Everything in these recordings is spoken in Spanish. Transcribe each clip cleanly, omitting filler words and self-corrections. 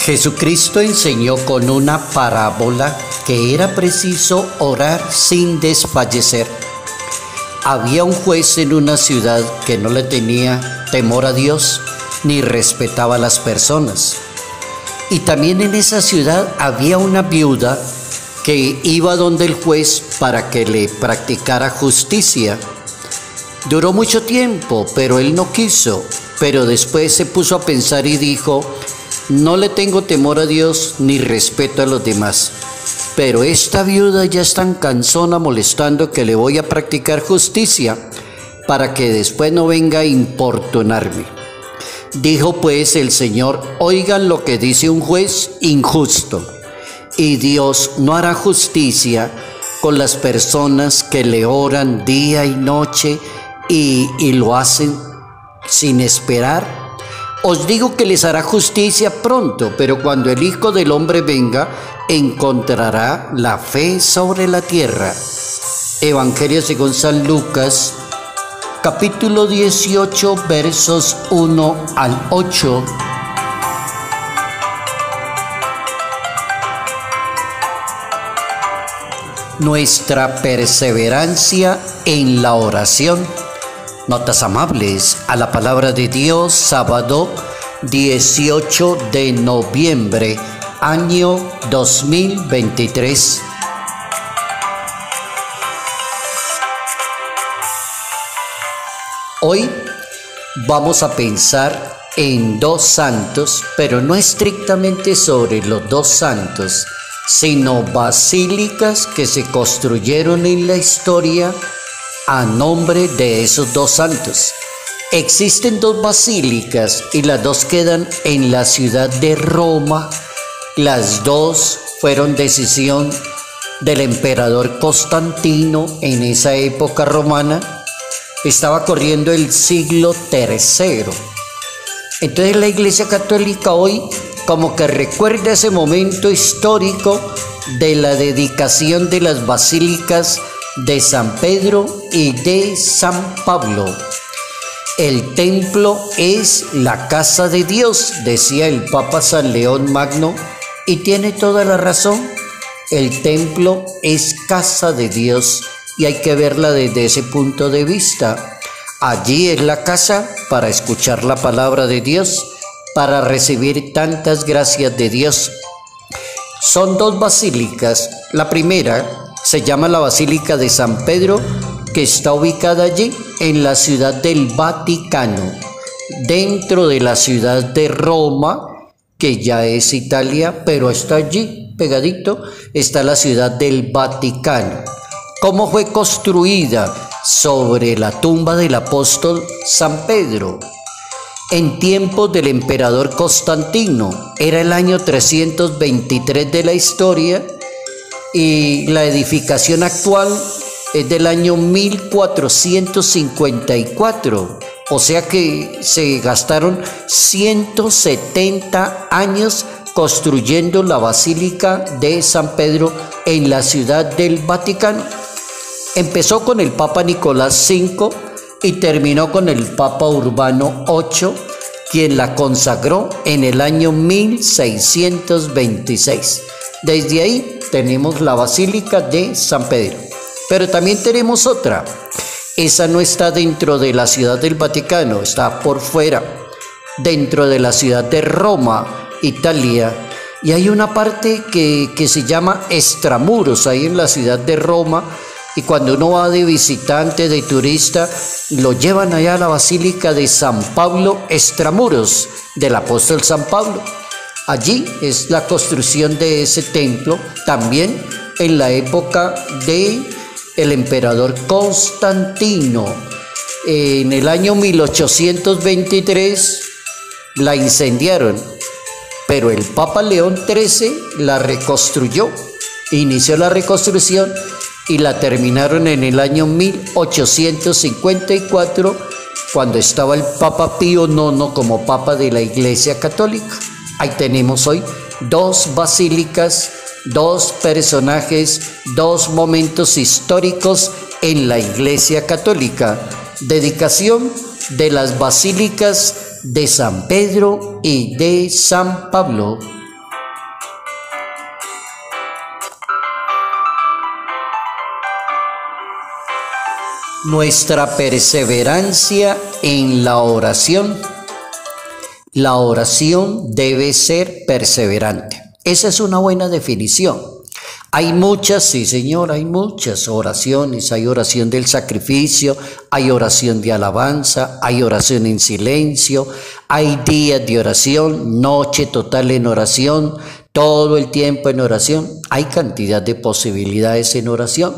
Jesucristo enseñó con una parábola que era preciso orar sin desfallecer. Había un juez en una ciudad que no le tenía temor a Dios ni respetaba a las personas. Y también en esa ciudad había una viuda que iba donde el juez para que le practicara justicia. Duró mucho tiempo, pero él no quiso. Pero después se puso a pensar y dijo: no le tengo temor a Dios ni respeto a los demás, pero esta viuda ya es tan cansona molestando que le voy a practicar justicia para que después no venga a importunarme. Dijo pues el Señor: oigan lo que dice un juez injusto, y Dios no hará justicia con las personas que le oran día y noche y lo hacen sin esperar. Os digo que les hará justicia pronto, pero cuando el Hijo del Hombre venga, encontrará la fe sobre la tierra. Evangelio según San Lucas, capítulo 18, versos 1 al 8. Nuestra perseverancia en la oración. Notas amables a la palabra de Dios, sábado 18 de noviembre, año 2023. Hoy vamos a pensar en dos santos, pero no estrictamente sobre los dos santos, sino basílicas que se construyeron en la historia a nombre de esos dos santos. Existen dos basílicas y las dos quedan en la ciudad de Roma. Las dos fueron decisión del emperador Constantino en esa época romana. Estaba corriendo el siglo III. Entonces la Iglesia Católica hoy como que recuerda ese momento histórico de la dedicación de las basílicas de San Pedro y de San Pablo. El templo es la casa de Dios, decía el Papa San León Magno, y tiene toda la razón. El templo es casa de Dios y hay que verla desde ese punto de vista. Allí es la casa para escuchar la palabra de Dios, para recibir tantas gracias de Dios. Son dos basílicas. La primera se llama la Basílica de San Pedro, que está ubicada allí en la ciudad del Vaticano, dentro de la ciudad de Roma, que ya es Italia, pero está allí, pegadito, está la ciudad del Vaticano. ¿Cómo fue construida? Sobre la tumba del apóstol San Pedro. En tiempos del emperador Constantino, era el año 323 de la historia, y la edificación actual es del año 1454, o sea que se gastaron 170 años construyendo la Basílica de San Pedro en la ciudad del Vaticano. Empezó con el Papa Nicolás V y terminó con el Papa Urbano VIII, quien la consagró en el año 1626. Desde ahí tenemos la Basílica de San Pedro, pero también tenemos otra. Esa no está dentro de la ciudad del Vaticano, está por fuera, dentro de la ciudad de Roma, Italia, y hay una parte que se llama Extramuros, ahí en la ciudad de Roma, y cuando uno va de visitante, de turista, lo llevan allá a la Basílica de San Pablo Extramuros, del apóstol San Pablo. Allí es la construcción de ese templo, también en la época de el emperador Constantino. En el año 1823 la incendiaron, pero el Papa León XIII la reconstruyó, inició la reconstrucción y la terminaron en el año 1854, cuando estaba el Papa Pío IX como Papa de la Iglesia Católica. Ahí tenemos hoy dos basílicas, dos personajes, dos momentos históricos en la Iglesia Católica. Dedicación de las basílicas de San Pedro y de San Pablo. Nuestra perseverancia en la oración. La oración debe ser perseverante. Esa es una buena definición. Hay muchas, sí señor, hay muchas oraciones. Hay oración del sacrificio, hay oración de alabanza, hay oración en silencio, hay días de oración, noche total en oración, todo el tiempo en oración. Hay cantidad de posibilidades en oración.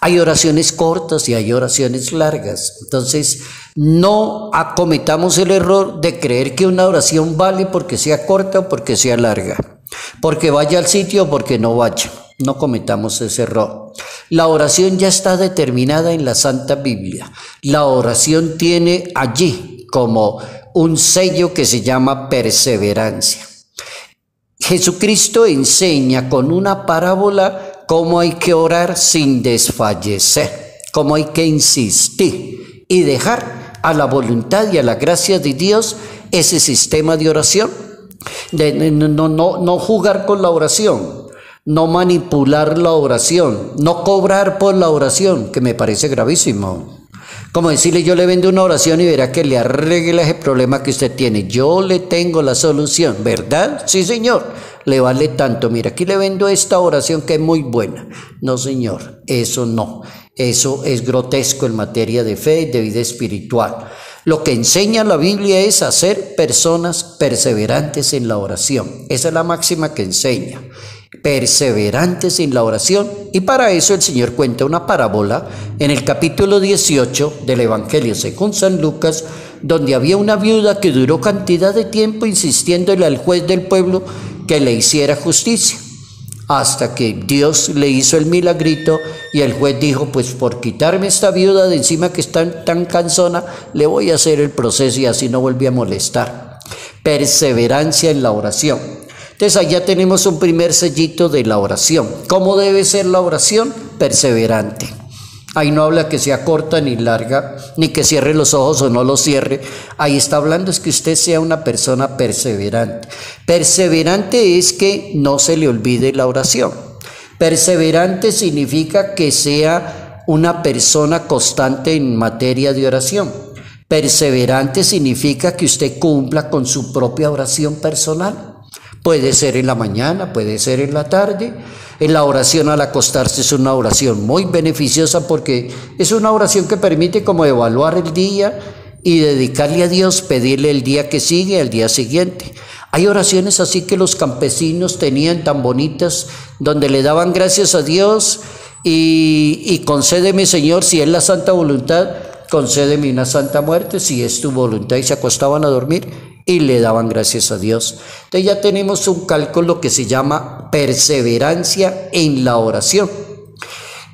Hay oraciones cortas y hay oraciones largas. Entonces, no acometamos el error de creer que una oración vale porque sea corta o porque sea larga, porque vaya al sitio o porque no vaya. No cometamos ese error. La oración ya está determinada en la Santa Biblia. La oración tiene allí como un sello que se llama perseverancia. Jesucristo enseña con una parábola cómo hay que orar sin desfallecer, cómo hay que insistir y dejar a la voluntad y a la gracia de Dios ese sistema de oración. No jugar con la oración, no manipular la oración, no cobrar por la oración, que me parece gravísimo. Como decirle, yo le vendo una oración y verá que le arregla ese problema que usted tiene. Yo le tengo la solución, ¿verdad? Sí, señor. Le vale tanto. Mira, aquí le vendo esta oración que es muy buena. No, señor, eso no. Eso es grotesco en materia de fe y de vida espiritual. Lo que enseña la Biblia es hacer personas perseverantes en la oración. Esa es la máxima que enseña. Perseverantes en la oración, y para eso el Señor cuenta una parábola en el capítulo 18 del Evangelio según San Lucas, donde había una viuda que duró cantidad de tiempo insistiéndole al juez del pueblo que le hiciera justicia, hasta que Dios le hizo el milagrito y el juez dijo, pues por quitarme esta viuda de encima que está tan cansona, le voy a hacer el proceso y así no volví a molestar. Perseverancia en la oración. Entonces allá tenemos un primer sellito de la oración. ¿Cómo debe ser la oración? Perseverante. Ahí no habla que sea corta ni larga, ni que cierre los ojos o no los cierre. Ahí está hablando es que usted sea una persona perseverante. Perseverante es que no se le olvide la oración. Perseverante significa que sea una persona constante en materia de oración. Perseverante significa que usted cumpla con su propia oración personal. Puede ser en la mañana, puede ser en la tarde. En la oración al acostarse es una oración muy beneficiosa porque es una oración que permite como evaluar el día y dedicarle a Dios, pedirle el día que sigue, el día siguiente. Hay oraciones así que los campesinos tenían tan bonitas, donde le daban gracias a Dios y concédeme, Señor, si es la santa voluntad, concédeme una santa muerte, si es tu voluntad, y se acostaban a dormir y le daban gracias a Dios. Entonces ya tenemos un cálculo que se llama perseverancia en la oración.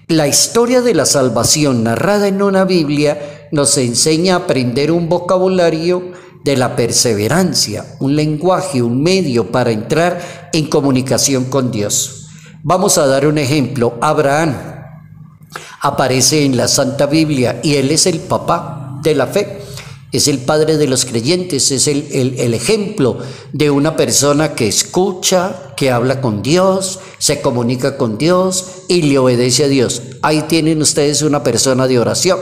La historia de la salvación narrada en una Biblia nos enseña a aprender un vocabulario de la perseverancia, un lenguaje, un medio para entrar en comunicación con Dios. Vamos a dar un ejemplo. Abraham aparece en la Santa Biblia y él es el papá de la fe. Es el padre de los creyentes, es el ejemplo de una persona que escucha, que habla con Dios, se comunica con Dios y le obedece a Dios. Ahí tienen ustedes una persona de oración.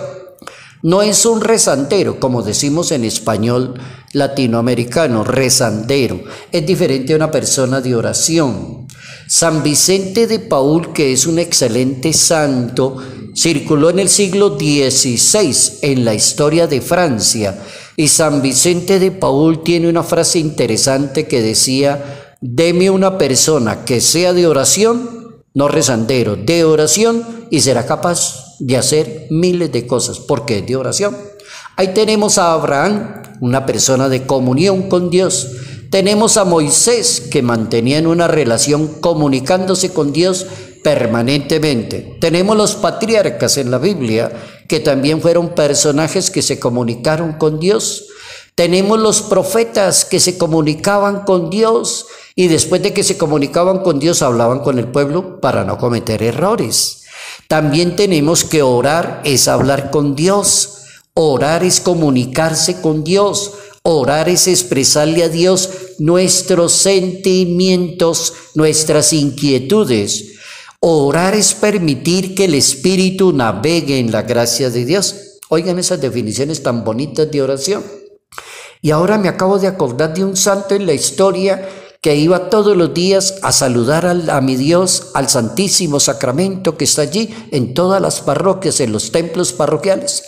No es un rezandero, como decimos en español latinoamericano, rezandero. Es diferente a una persona de oración. San Vicente de Paúl, que es un excelente santo, circuló en el siglo XVI en la historia de Francia, y San Vicente de Paúl tiene una frase interesante que decía, deme una persona que sea de oración, no rezandero, de oración, y será capaz de hacer miles de cosas, porque es de oración. Ahí tenemos a Abraham, una persona de comunión con Dios. Tenemos a Moisés, que mantenía en una relación comunicándose con Dios permanentemente. Tenemos los patriarcas en la Biblia, que también fueron personajes que se comunicaron con Dios. Tenemos los profetas que se comunicaban con Dios y después de que se comunicaban con Dios hablaban con el pueblo para no cometer errores. También tenemos que orar es hablar con Dios. Orar es comunicarse con Dios. Orar es expresarle a Dios nuestros sentimientos, nuestras inquietudes. Orar es permitir que el Espíritu navegue en la gracia de Dios. Oigan esas definiciones tan bonitas de oración. Y ahora me acabo de acordar de un santo en la historia que iba todos los días a saludar a mi Dios, al Santísimo Sacramento que está allí en todas las parroquias, en los templos parroquiales.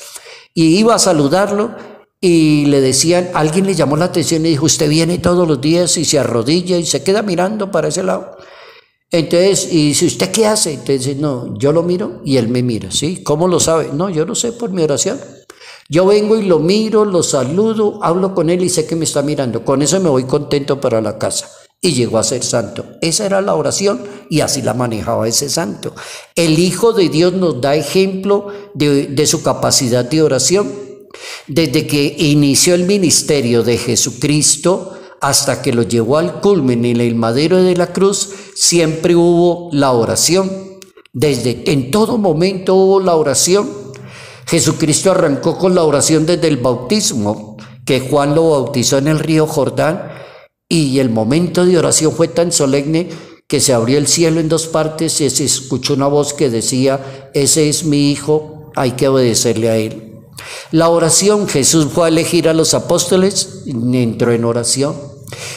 Y iba a saludarlo y le decían, alguien le llamó la atención y dijo, usted viene todos los días y se arrodilla y se queda mirando para ese lado. Entonces, y dice, ¿usted qué hace? Entonces, no, yo lo miro y él me mira, ¿sí? ¿Cómo lo sabe? No, yo lo sé por mi oración. Yo vengo y lo miro, lo saludo, hablo con él y sé que me está mirando. Con eso me voy contento para la casa. Y llegó a ser santo. Esa era la oración y así la manejaba ese santo. El Hijo de Dios nos da ejemplo de su capacidad de oración. Desde que inició el ministerio de Jesucristo hasta que lo llevó al culmen en el madero de la cruz, siempre hubo la oración. En todo momento hubo la oración. Jesucristo arrancó con la oración desde el bautismo, que Juan lo bautizó en el río Jordán, y el momento de oración fue tan solemne que se abrió el cielo en dos partes y se escuchó una voz que decía, ese es mi Hijo, hay que obedecerle a él. La oración, Jesús fue a elegir a los apóstoles, entró en oración.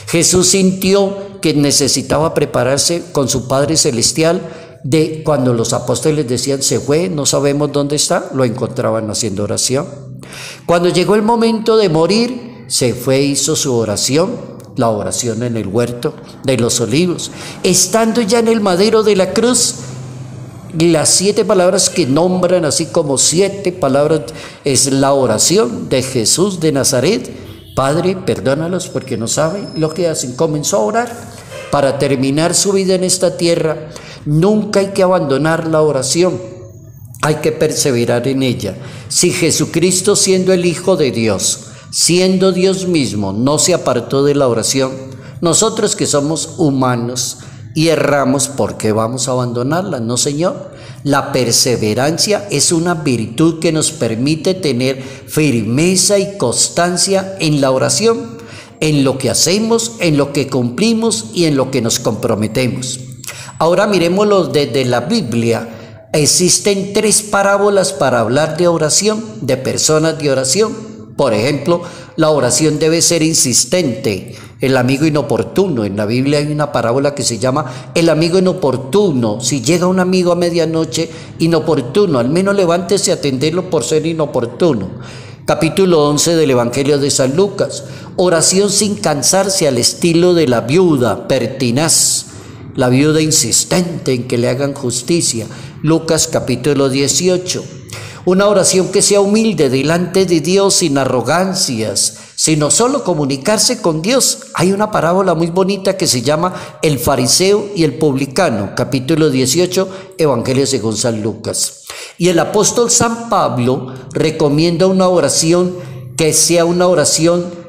Jesús sintió que necesitaba prepararse con su Padre Celestial. De cuando los apóstoles decían, se fue, no sabemos dónde está, lo encontraban haciendo oración. Cuando llegó el momento de morir, se fue e hizo su oración, la oración en el huerto de los olivos. Estando ya en el madero de la cruz, las 7 palabras que nombran, así como 7 palabras, es la oración de Jesús de Nazaret. Padre, perdónalos porque no saben lo que hacen. Comenzó a orar para terminar su vida en esta tierra. Nunca hay que abandonar la oración, hay que perseverar en ella. Si Jesucristo, siendo el Hijo de Dios, siendo Dios mismo, no se apartó de la oración, nosotros que somos humanos y erramos, ¿por qué vamos a abandonarla? No, Señor. La perseverancia es una virtud que nos permite tener firmeza y constancia en la oración, en lo que hacemos, en lo que cumplimos y en lo que nos comprometemos. Ahora miremoslo desde la Biblia. Existen 3 parábolas para hablar de oración, de personas de oración. Por ejemplo, la oración debe ser insistente. El amigo inoportuno. En la Biblia hay una parábola que se llama el amigo inoportuno. Si llega un amigo a medianoche, inoportuno, al menos levántese a atenderlo por ser inoportuno. Capítulo 11 del Evangelio de San Lucas. Oración sin cansarse al estilo de la viuda, pertinaz. La viuda insistente en que le hagan justicia. Lucas capítulo 18. Una oración que sea humilde delante de Dios, sin arrogancias, sino solo comunicarse con Dios. Hay una parábola muy bonita que se llama El fariseo y el publicano, capítulo 18, Evangelio según San Lucas. Y el apóstol San Pablo recomienda una oración que sea una oración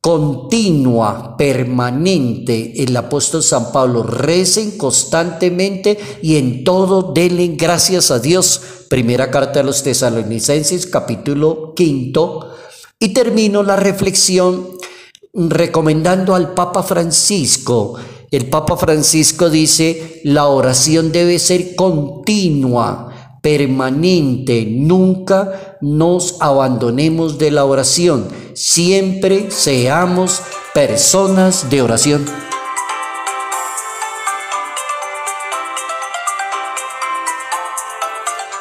continua, permanente. El apóstol San Pablo, recen constantemente y en todo denle gracias a Dios. Primera carta a los Tesalonicenses, capítulo 5. Y termino la reflexión recomendando al Papa Francisco. El Papa Francisco dice, la oración debe ser continua, permanente. Nunca nos abandonemos de la oración. Siempre seamos personas de oración.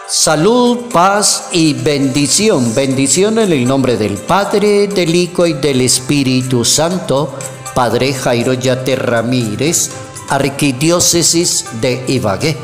Salud, paz y bendición. Bendición en el nombre del Padre, del Hijo y del Espíritu Santo. Padre Jairo Yate Ramírez, Arquidiócesis de Ibagué.